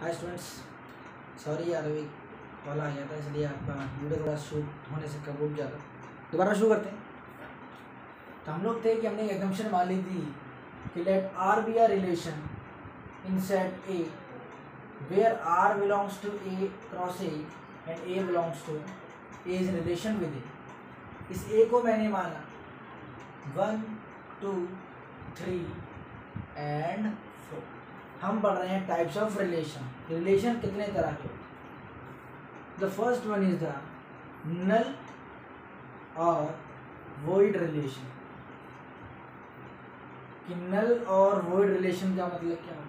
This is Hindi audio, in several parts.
हाय स्टूडेंट्स, सॉरी यार अभी कॉल आ गया था इसलिए आपका वीडियो थोड़ा शूट होने से कब रुक जाता। दोबारा शुरू करते हैं। तो हम लोग थे कि हमने एक एजम्पशन मान ली थी कि let R be a relation in set A where R belongs to A cross A and A belongs to A is relation with A. इस ए को मैंने माना 1 2 3 एंड 4। हम पढ़ रहे हैं टाइप्स ऑफ रिलेशन। रिलेशन कितने तरह के? The first one is the null और वॉइड रिलेशन। कि नल और वॉइड रिलेशन का मतलब क्या है?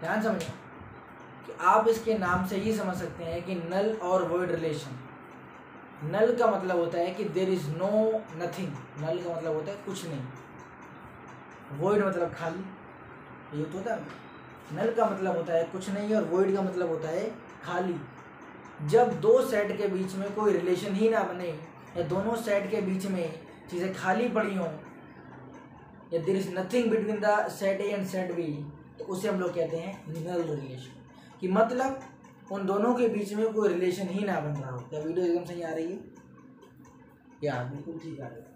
ध्यान समझो कि आप इसके नाम से ही समझ सकते हैं कि नल और वॉइड रिलेशन। नल का मतलब होता है कि देयर इज नो नथिंग। नल का मतलब होता है कुछ नहीं। वॉइड मतलब खाली। ये तो होता है। नल का मतलब होता है कुछ नहीं और वॉइड का मतलब होता है खाली। जब दो सेट के बीच में कोई रिलेशन ही ना बने या दोनों सेट के बीच में चीज़ें खाली पड़ी हों या there is nothing between the set A and set B, तो उसे हम लोग कहते हैं नल रिलेशन। कि मतलब उन दोनों के बीच में कोई रिलेशन ही ना बन रहा हो। क्या वीडियो एकदम सही आ रही है? या बिल्कुल ठीक आ रही है।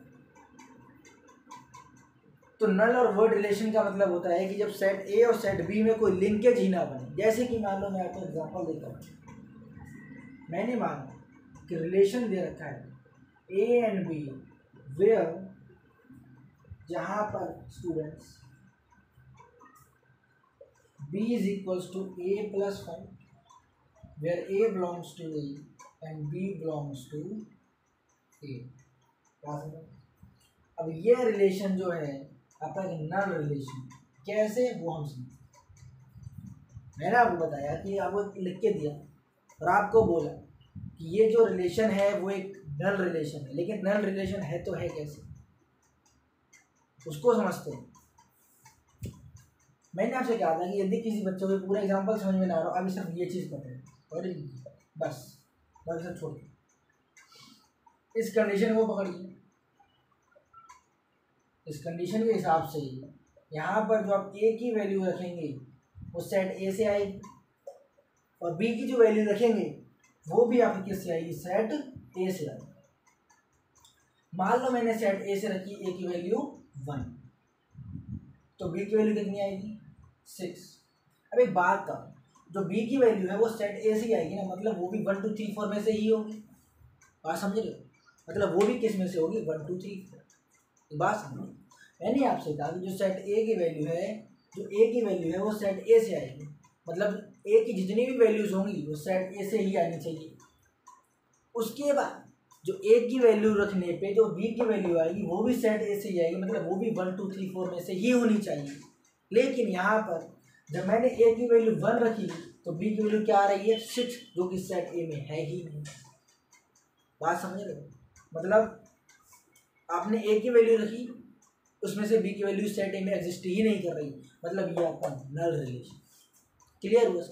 तो नल और वॉइड रिलेशन का मतलब होता है कि जब सेट ए और सेट बी में कोई लिंकेज ही ना बने। जैसे कि मान लो मैं आपको एग्जांपल देता हूँ। मैंने माना कि रिलेशन दे रखा है ए एंड बी वेयर, जहाँ पर students b is equals to a plus 1 where a belongs to a and b belongs to a। अब ये रिलेशन जो है आपका नल रिलेशन, कैसे वो हम समझें। मैंने आपको बताया कि आपको लिख के दिया और आपको बोला कि ये जो रिलेशन है वो एक नल रिलेशन है। लेकिन नल रिलेशन है तो है कैसे, उसको समझते हैं। मैंने आपसे कहा था कि यदि किसी बच्चे को पूरा एग्जाम्पल समझ में ना आ रहा हो, अभी सिर्फ ये चीज़ पकड़े और बस बाकी सब छोड़ दो। इस कंडीशन को पकड़िए। इस कंडीशन के हिसाब से यहाँ पर जो आप ए की वैल्यू रखेंगे वो सेट ए से आएगी और बी की जो वैल्यू रखेंगे वो भी आपकी किससे आएगी? सेट ए से आएगी। मान लो मैंने सेट ए से रखी ए की वैल्यू 1, तो बी की वैल्यू कितनी आएगी? 6। अब एक बात का, जो बी की वैल्यू है वो सेट ए से ही आएगी ना, मतलब वो भी 1 2 3 4 में से ही होगी। बात समझ रहे हो? मतलब वो भी किस में से होगी? 1 2 3 4। बात समझो। मैंने आपसे कहा कि जो सेट ए की वैल्यू है, जो ए की वैल्यू है वो सेट ए से आएगी। मतलब ए की जितनी भी वैल्यूज होंगी वो सेट ए से ही आनी चाहिए। उसके बाद जो ए की वैल्यू रखने पे जो बी की वैल्यू आएगी वो भी सेट ए से ही आएगी, मतलब वो भी 1 2 3 4 में से ही होनी चाहिए। लेकिन यहाँ पर जब मैंने ए की वैल्यू 1 रखी तो बी की वैल्यू क्या आ रही है? 6, जो कि सेट ए में है ही नहीं। बात समझ रहे हो? मतलब आपने ए की वैल्यू रखी, उसमें से बी की वैल्यू सेट ए में एग्जिस्ट ही नहीं कर रही, मतलब ये आपका नल रिलेशन। क्लियर हुआ?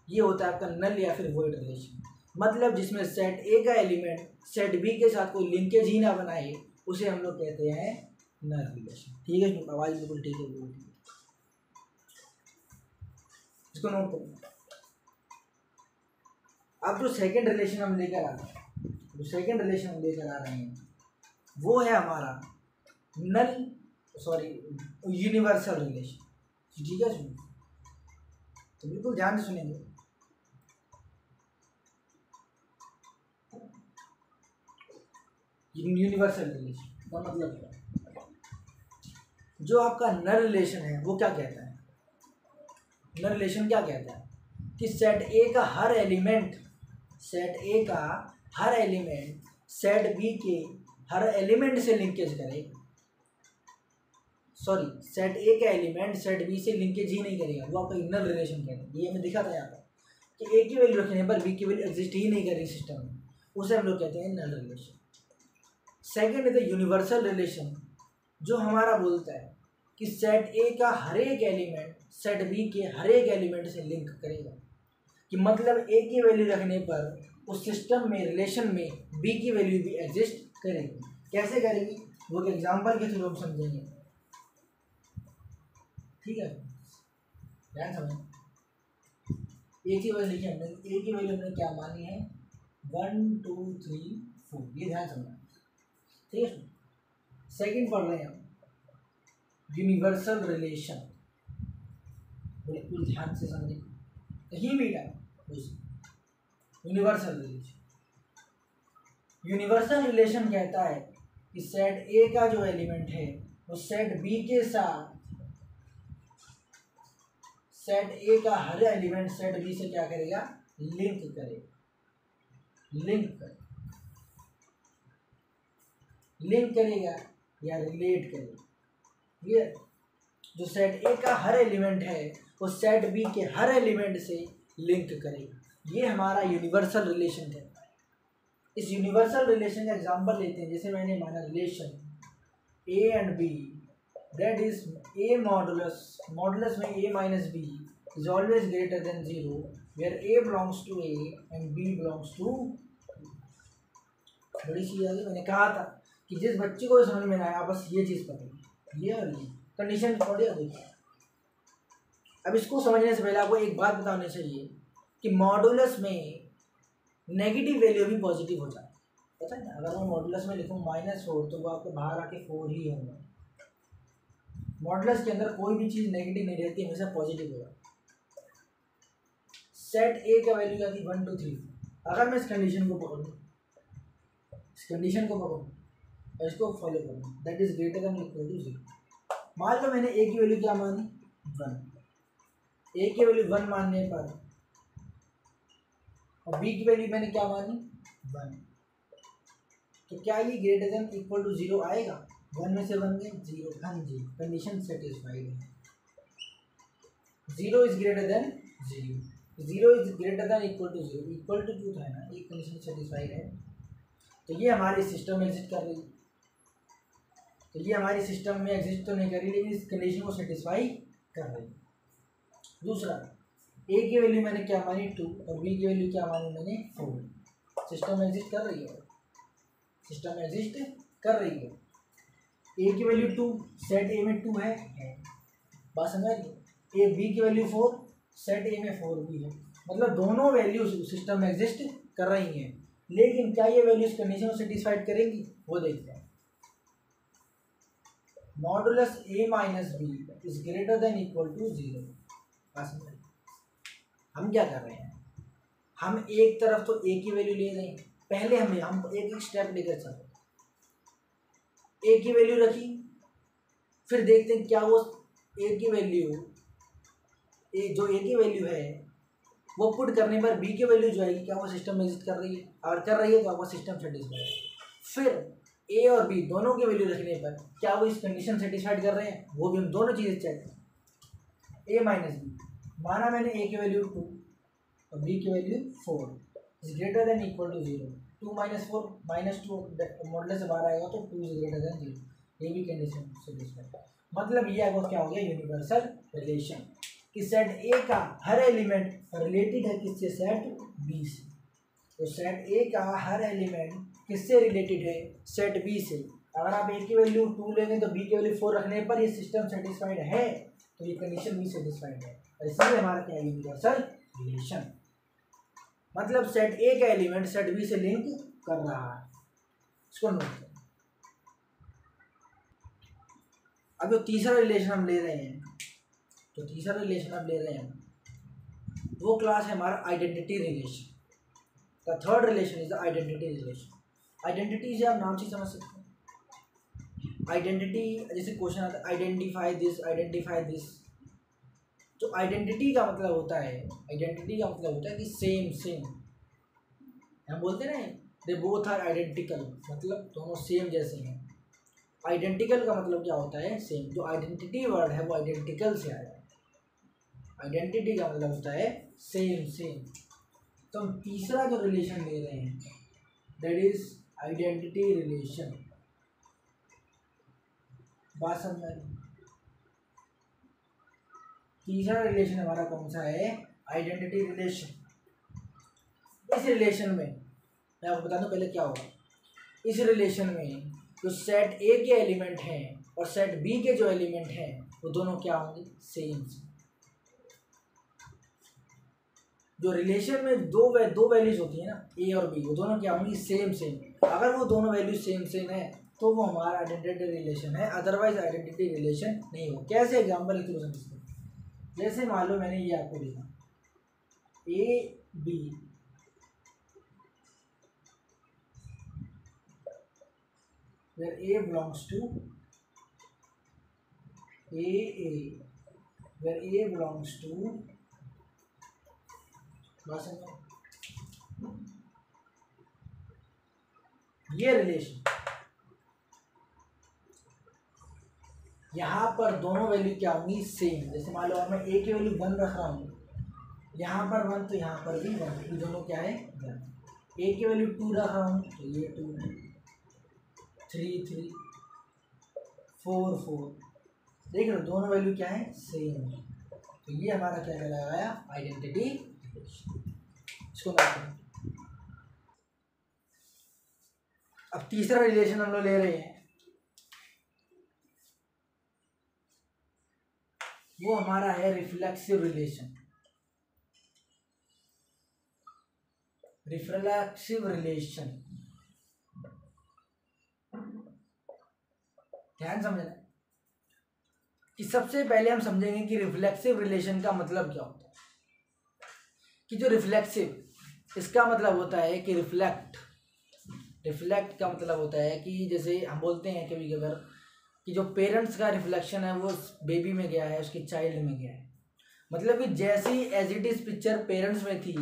ये होता है आपका नल या फिर वॉइड रिलेशन। मतलब जिसमें सेट ए का एलिमेंट सेट बी के साथ कोई लिंकेज ही ना बनाए, उसे हम लोग कहते हैं नल रिलेशन। ठीक है? आवाज बिल्कुल ठीक है, बिल्कुल ठीक है। इसको नोट करो। अब जो सेकेंड रिलेशन हम लेकर आ रहे हैं, जो सेकेंड रिलेशन हम लेकर आ रहे हैं वो है हमारा यूनिवर्सल रिलेशन। ठीक है? सुनिए, तो बिल्कुल ध्यान से सुनेंगे। यूनिवर्सल रिलेशन का मतलब क्या है? जो आपका नल रिलेशन है वो क्या कहता है? नल रिलेशन क्या कहता है कि सेट ए का हर एलिमेंट सेट बी के हर एलिमेंट से लिंकेज करेगा। सॉरी, सेट ए का एलिमेंट सेट बी से लिंकेज ही नहीं करेगा, वो आपका नल रिलेशन कहता है। ये हमें दिखा था यहाँ पर कि ए की वैल्यू रखने पर बी की वैल्यू एग्जिस्ट ही नहीं कर रही सिस्टम में, उसे हम लोग कहते हैं null relation. Second is the universal relation, जो हमारा बोलता है कि सेट ए का हर एक एलिमेंट सेट बी के हर एक एलिमेंट से लिंक करेगा। कि मतलब ए की वैल्यू रखने पर उस सिस्टम में रिलेशन में बी की वैल्यू भी एग्जिस्ट करेगी। कैसे करेगी वो एग्जांपल के थ्रू हम समझेंगे। ठीक है? ध्यान समझ, एक ही वैल्यू लिखी हमने, एक ही वैल्यू हमने क्या मानी है 1 2 3 4, ये ध्यान समझना, ठीक है। सेकंड पढ़ रहे हैं हम यूनिवर्सल रिलेशन, बिल्कुल ध्यान से समझें, कहीं भी यूनिवर्सल रिलेशन। यूनिवर्सल रिलेशन कहता है कि सेट ए का जो एलिमेंट है वो सेट बी के साथ, सेट ए का हर एलिमेंट सेट बी से क्या करेगा, लिंक करेगा, लिंक करेगा या रिलेट करेगा। ये जो सेट ए का हर एलिमेंट है वो सेट बी के हर एलिमेंट से लिंक करेगा, ये हमारा यूनिवर्सल रिलेशन है। इस यूनिवर्सल रिलेशन का एग्जांपल लेते हैं, जैसे मैंने माना relation A and B, that is A modulus, modulus में A minus B is always greater than 0 where A belongs to A and B belongs to. बड़ी चीज आ गई, मैंने कहा था कि जिस बच्चे को समझ में ना आया बस ये चीज़ पकड़ी, ये और ये कंडीशन पढ़िए। देखिए अब इसको समझने से पहले आपको एक बात बतानी चाहिए कि मॉडुलस में नेगेटिव वैल्यू भी पॉजिटिव हो जाए, पता है ना। अगर मैं मॉडुलस में लिखूँ -4 तो वो आपको बाहर आके 4 ही होगा। मॉडुलस के अंदर कोई भी चीज़ नेगेटिव नहीं रहती, हमेशा पॉजिटिव होगा। सेट ए का वैल्यू आती 1 2 3। अगर मैं इस कंडीशन को पकड़ूँ, इस कंडीशन को पकड़ूँ और इसको फॉलो करूँ, that is greater than equal to 0। मान लो मैंने ए की वैल्यू क्या मानी 1, ए की वैल्यू 1 मानने पर और बी की वैल्यू मैंने क्या मानी 1, तो क्या ये ग्रेटर देन इक्वल टू 0 आएगा? 1 में से 1 गए 0, हाँ जी, कंडीशन सेटिस्फाइड है। 0 is greater than 0, 0 is greater than equal to 0, equal to 2 था ना, एक कंडीशन सेटिस्फाइड है। तो ये हमारे सिस्टम में एग्जिस्ट कर रही है, तो ये हमारे सिस्टम में एग्जिस्ट तो नहीं कर रही लेकिन इस कंडीशन को सेटिस्फाई कर रही है। दूसरा, ए की वैल्यू मैंने क्या मानी 2 और बी की वैल्यू क्या मानी मैंने 4, सिस्टम में एग्जिस्ट कर रही है, सिस्टम में एग्जिस्ट कर रही है। ए की वैल्यू 2, सेट ए में 2 है, बात समझ रही है। ए बी की वैल्यू 4, सेट ए में 4 भी है, मतलब दोनों वैल्यूज सिस्टम में एग्जिस्ट कर रही हैं। लेकिन क्या ये वैल्यूज कंडीशन को सेटिस्फाइड करेंगी, वो देखते हैं। Modulus A minus B is greater than equal to 0। हम क्या कर रहे हैं, हम एक तरफ तो ए की वैल्यू ले रहे हैं, पहले हम एक एक स्टेप लेकर चल, ए की वैल्यू रखी, फिर देखते हैं क्या वो ए की वैल्यू, जो ए की वैल्यू है वो पुट करने पर बी की वैल्यू जो आएगी क्या वो सिस्टम में एग्जिस्ट कर रही है, अगर कर रही है तो आपका सिस्टम सेटिस्फाइड है। फिर ए और बी दोनों की वैल्यू रखने पर क्या वो इस कंडीशन सेटिस्फाइड कर रहे हैं, वो भी हम दोनों चीज़ें चेक करें। ए माइनस बी, माना मैंने ए की वैल्यू 2 और बी की value 4 is greater than equal to 0, 2 minus 4 -2 model से बाहर आएगा तो 2 इज ग्रेटर देन 0, ये भी कंडीशन सेटिस्फाइड। मतलब ये आपको क्या हो गया, यूनिवर्सल रिलेशन कि सेट ए का हर एलिमेंट रिलेटेड है किससे, सेट बी से। तो सेट ए का हर एलिमेंट किससे रिलेटेड है, सेट बी से। अगर आप ए की वैल्यू 2 लेंगे तो बी की वैल्यू 4 रखने पर ये सिस्टम सेटिस्फाइड है, तो ये कंडीशन भी सेटिस्फाइड है, और इसलिए हमारा क्या है, यूनिवर्सल रिलेशन। मतलब सेट ए का एलिमेंट सेट बी से लिंक कर रहा है, इसको नोट करें। अब जो तीसरा रिलेशन हम ले रहे हैं, तो तीसरा रिलेशन हम ले रहे हैं वो क्लास है हमारा identity relation. The third relation is the identity relation. Identity से आप नाम से समझ सकते हैं। आइडेंटिटी जैसे क्वेश्चन आता है आइडेंटिफाई दिस, तो आइडेंटिटी का मतलब होता है, आइडेंटिटी का मतलब होता है कि सेम हम बोलते हैं ना, दे बोथ आर आइडेंटिकल, मतलब दोनों सेम जैसे हैं। आइडेंटिकल का मतलब क्या होता है, सेम। जो आइडेंटिटी वर्ड है वो आइडेंटिकल से आया है, आइडेंटिटी का मतलब होता है सेम। तो हम तीसरा जो रिलेशन ले रहे हैं दैट इज आइडेंटिटी रिलेशन। बात समझ आई? तीसरा रिलेशन हमारा कौन सा है, आइडेंटिटी रिलेशन। इस रिलेशन में मैं आपको बता दूं पहले क्या होगा। इस रिलेशन में जो सेट ए के एलिमेंट हैं और सेट बी के जो एलिमेंट हैं वो दोनों क्या होंगे, सेम। जो रिलेशन में दो वैल्यूज होती है ना, ए और बी, वो दोनों क्या होंगी, सेम सेम। अगर वो दोनों वैल्यूज सेम सेम है तो वो हमारा आइडेंटिटी रिलेशन है, अदरवाइज आइडेंटिटी रिलेशन नहीं हो। कैसे एग्जांपल के थ्रू समझते हैं, जैसे मान लो मैंने ये आपको लिखा A B, where A belongs to A, where A belongs to, बात समझो, ये रिलेशन, यहाँ पर दोनों वैल्यू क्या होंगी, सेम। जैसे मान लो अब मैं ए की वैल्यू 1 रख रहा हूँ, यहाँ पर 1 तो यहाँ पर भी 1, ये दोनों क्या है 1। ए की वैल्यू 2 रख रहा हूँ तो ये 2, 3 3, 4 4, देख लो दोनों वैल्यू क्या है, सेम। तो ये हमारा क्या कहलाया, आइडेंटिटी। इसको बात करें। अब तीसरा रिलेशन हम लोग ले रहे हैं, वो हमारा है रिफ्लेक्सिव रिलेशन। रिफ्लेक्सिव रिलेशन, ध्यान समझना कि सबसे पहले हम समझेंगे कि रिफ्लेक्सिव रिलेशन का मतलब क्या होता है। कि जो रिफ्लेक्सिव, इसका मतलब होता है कि रिफ्लेक्ट का मतलब होता है कि जैसे हम बोलते हैं कभी कभार कि जो पेरेंट्स का रिफ्लेक्शन है वो बेबी में गया है, उसके चाइल्ड में गया है। मतलब कि जैसी as it is picture parents में थी,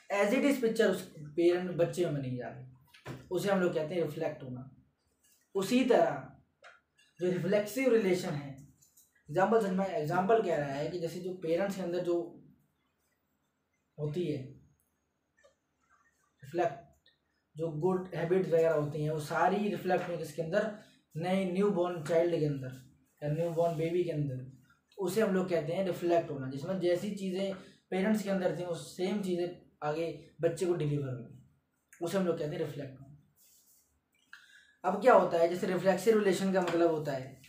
एज इट इज पिक्चर उस पेरेंट बच्चे में नहीं जा रही, उसे हम लोग कहते हैं रिफ्लेक्ट होना। उसी तरह जो रिफ्लेक्सिव रिलेशन है, एग्जाम्पल कह रहा है कि जैसे जो पेरेंट्स के अंदर जो होती है रिफ्लेक्ट, जो गुड हैबिट्स वगैरह होती हैं वो सारी रिफ्लेक्ट में किसके अंदर, नए न्यू बॉर्न चाइल्ड के अंदर या न्यू बॉर्न बेबी के अंदर, उसे हम लोग कहते हैं रिफ्लेक्ट होना। जिसमें जैसी चीज़ें पेरेंट्स के अंदर थी वो सेम चीज़ें आगे बच्चे को डिलीवर होगी, उसे हम लोग कहते हैं रिफ्लेक्ट होना। अब क्या होता है, जैसे रिफ्लेक्सिव रिलेशन का मतलब होता है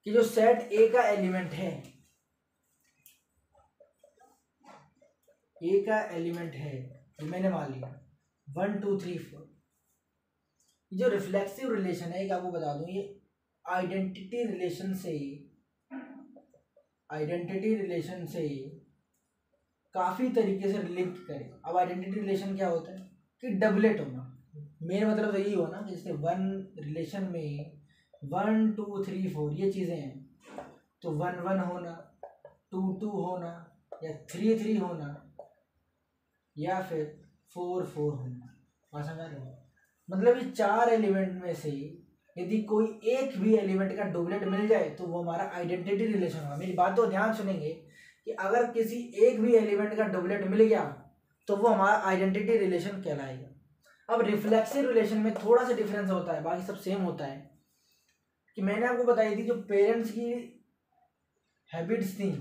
कि जो सेट ए का एलिमेंट है, ए का एलिमेंट है, तो मैंने मान लिया 1 2 3 4। जो रिफ्लेक्सिव रिलेशन है, एक आपको बता दूं, ये आइडेंटिटी रिलेशन से काफ़ी तरीके से रिलेट करें। अब आइडेंटिटी रिलेशन क्या होता है कि डबलेट होना, मेन मतलब तो यही हो ना, जैसे वन रिलेशन में 1 2 3 4 ये चीज़ें हैं, तो 1 1 होना, 2 2 होना, या 3 3 होना, या फिर 4 4 होना। बात समझ रहे हो? मतलब ये 4 एलिमेंट में से यदि कोई एक भी एलिमेंट का डुप्लेट मिल जाए तो वो हमारा आइडेंटिटी रिलेशन होगा। मेरी बात तो ध्यान सुनेंगे कि अगर किसी एक भी एलिमेंट का डुप्लेट मिल गया तो वो हमारा आइडेंटिटी रिलेशन कहलाएगा। अब रिफ्लेक्सिव रिलेशन में थोड़ा सा डिफरेंस होता है, बाकी सब सेम होता है। कि मैंने आपको बताई थी जो पेरेंट्स की हैबिट्स थी